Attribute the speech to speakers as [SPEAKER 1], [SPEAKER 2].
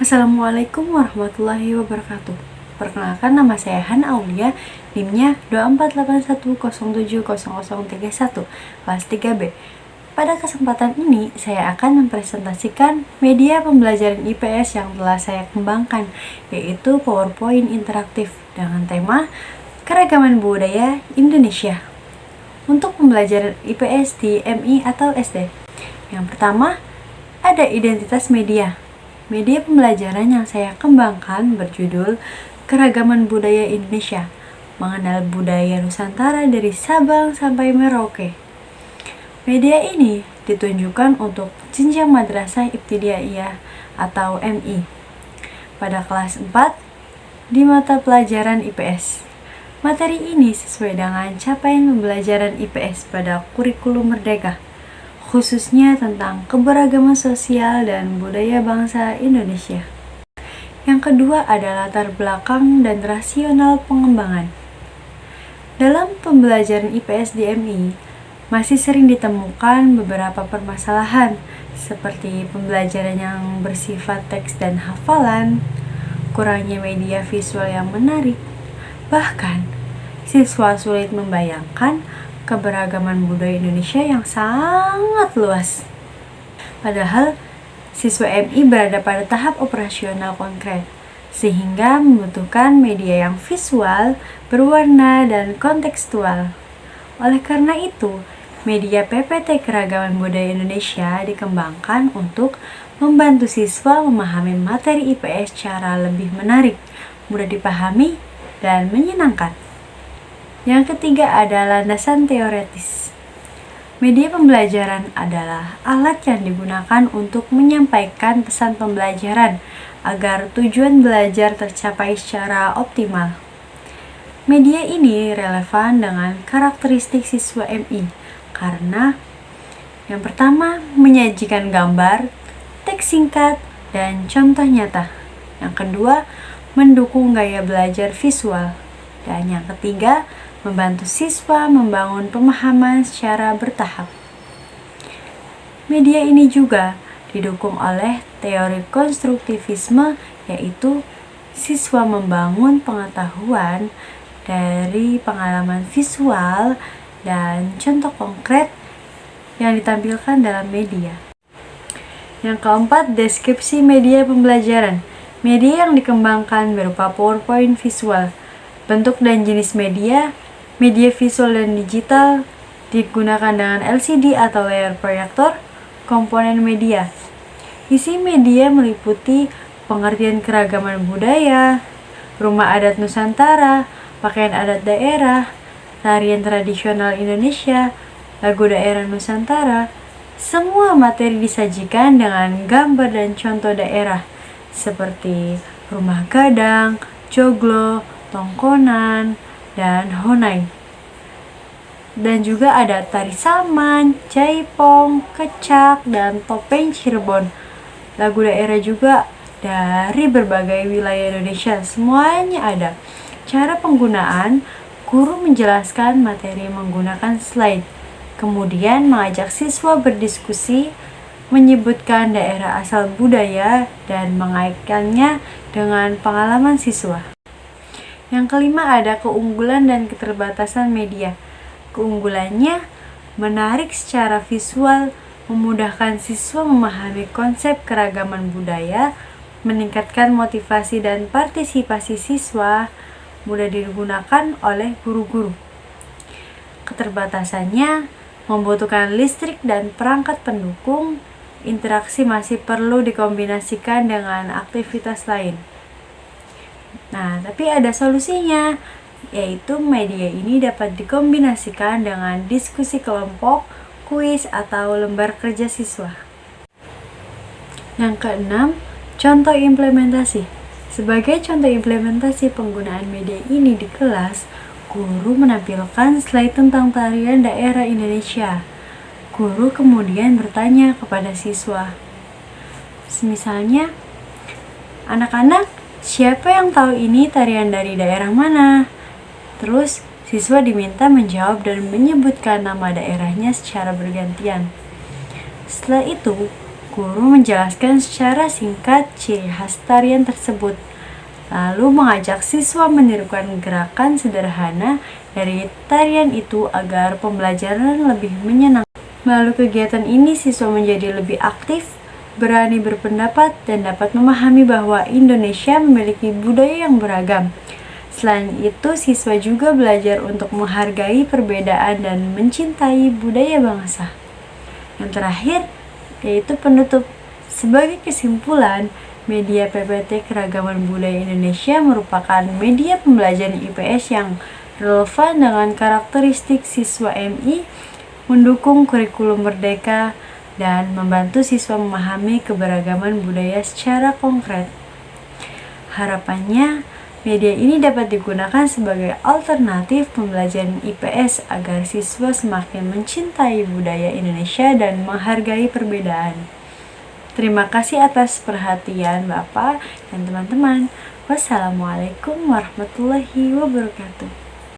[SPEAKER 1] Assalamualaikum warahmatullahi wabarakatuh. Perkenalkan, nama saya Hana Aulia, NIM-nya 2481070031, kelas 3B. Pada kesempatan ini, saya akan mempresentasikan media pembelajaran IPS yang telah saya kembangkan, yaitu PowerPoint interaktif dengan tema Keragaman Budaya Indonesia untuk pembelajaran IPS di MI atau SD. Yang pertama, ada identitas media. Media pembelajaran yang saya kembangkan berjudul Keragaman Budaya Indonesia, mengenal budaya Nusantara dari Sabang sampai Merauke. Media ini ditunjukkan untuk jenjang madrasah ibtidaiyah atau MI pada kelas 4 di mata pelajaran IPS. Materi ini sesuai dengan capaian pembelajaran IPS pada kurikulum Merdeka, khususnya tentang keberagaman sosial dan budaya bangsa Indonesia. Yang kedua adalah latar belakang dan rasional pengembangan. Dalam pembelajaran IPS di MI, masih sering ditemukan beberapa permasalahan seperti pembelajaran yang bersifat teks dan hafalan, kurangnya media visual yang menarik, bahkan siswa sulit membayangkan keberagaman budaya Indonesia yang sangat luas. Padahal siswa MI berada pada tahap operasional konkret, sehingga membutuhkan media yang visual, berwarna, dan kontekstual. Oleh karena itu, media PPT Keragaman Budaya Indonesia dikembangkan untuk membantu siswa memahami materi IPS secara lebih menarik, mudah dipahami, dan menyenangkan. Yang ketiga adalah landasan teoretis. Media pembelajaran adalah alat yang digunakan untuk menyampaikan pesan pembelajaran agar tujuan belajar tercapai secara optimal. Media ini relevan dengan karakteristik siswa MI karena yang pertama menyajikan gambar, teks singkat, dan contoh nyata. Yang kedua mendukung gaya belajar visual. Dan yang ketiga membantu siswa membangun pemahaman secara bertahap. Media ini juga didukung oleh teori konstruktivisme, yaitu siswa membangun pengetahuan dari pengalaman visual dan contoh konkret yang ditampilkan dalam media. Yang keempat, deskripsi media pembelajaran. Media yang dikembangkan berupa PowerPoint visual. Bentuk dan jenis media visual dan digital digunakan dengan LCD atau layar proyektor. Komponen media. Isi media meliputi pengertian keragaman budaya, rumah adat Nusantara, pakaian adat daerah, tarian tradisional Indonesia, lagu daerah Nusantara. Semua materi disajikan dengan gambar dan contoh daerah seperti rumah gadang, joglo, tongkonan, dan honai. Dan juga ada tari saman, jaipong, kecak, dan topeng Cirebon. Lagu daerah juga dari berbagai wilayah Indonesia, semuanya ada. Cara penggunaan, guru menjelaskan materi menggunakan slide, kemudian mengajak siswa berdiskusi, menyebutkan daerah asal budaya, dan mengaitkannya dengan pengalaman siswa. Yang kelima ada keunggulan dan keterbatasan media. Keunggulannya menarik secara visual, memudahkan siswa memahami konsep keragaman budaya, meningkatkan motivasi dan partisipasi siswa, mudah digunakan oleh guru-guru. Keterbatasannya membutuhkan listrik dan perangkat pendukung, interaksi masih perlu dikombinasikan dengan aktivitas lain. Nah, tapi ada solusinya, yaitu media ini dapat dikombinasikan dengan diskusi kelompok, kuis, atau lembar kerja siswa. Yang keenam, contoh implementasi. Sebagai contoh implementasi penggunaan media ini di kelas, guru menampilkan slide tentang tarian daerah Indonesia. Guru kemudian bertanya kepada siswa. Misalnya, anak-anak, siapa yang tahu ini tarian dari daerah mana? Terus, siswa diminta menjawab dan menyebutkan nama daerahnya secara bergantian. Setelah itu, Guru menjelaskan secara singkat ciri khas tarian tersebut, lalu mengajak siswa menirukan gerakan sederhana dari tarian itu agar pembelajaran lebih menyenangkan. Melalui kegiatan ini, siswa menjadi lebih aktif, berani berpendapat, dan dapat memahami bahwa Indonesia memiliki budaya yang beragam. Selain itu, siswa juga belajar untuk menghargai perbedaan dan mencintai budaya bangsa. Yang terakhir, yaitu penutup. Sebagai kesimpulan, media PPT Keragaman Budaya Indonesia merupakan media pembelajaran IPS yang relevan dengan karakteristik siswa MI, mendukung kurikulum merdeka, dan membantu siswa memahami keberagaman budaya secara konkret. Harapannya, media ini dapat digunakan sebagai alternatif pembelajaran IPS agar siswa semakin mencintai budaya Indonesia dan menghargai perbedaan. Terima kasih atas perhatian Bapak dan teman-teman. Wassalamualaikum warahmatullahi wabarakatuh.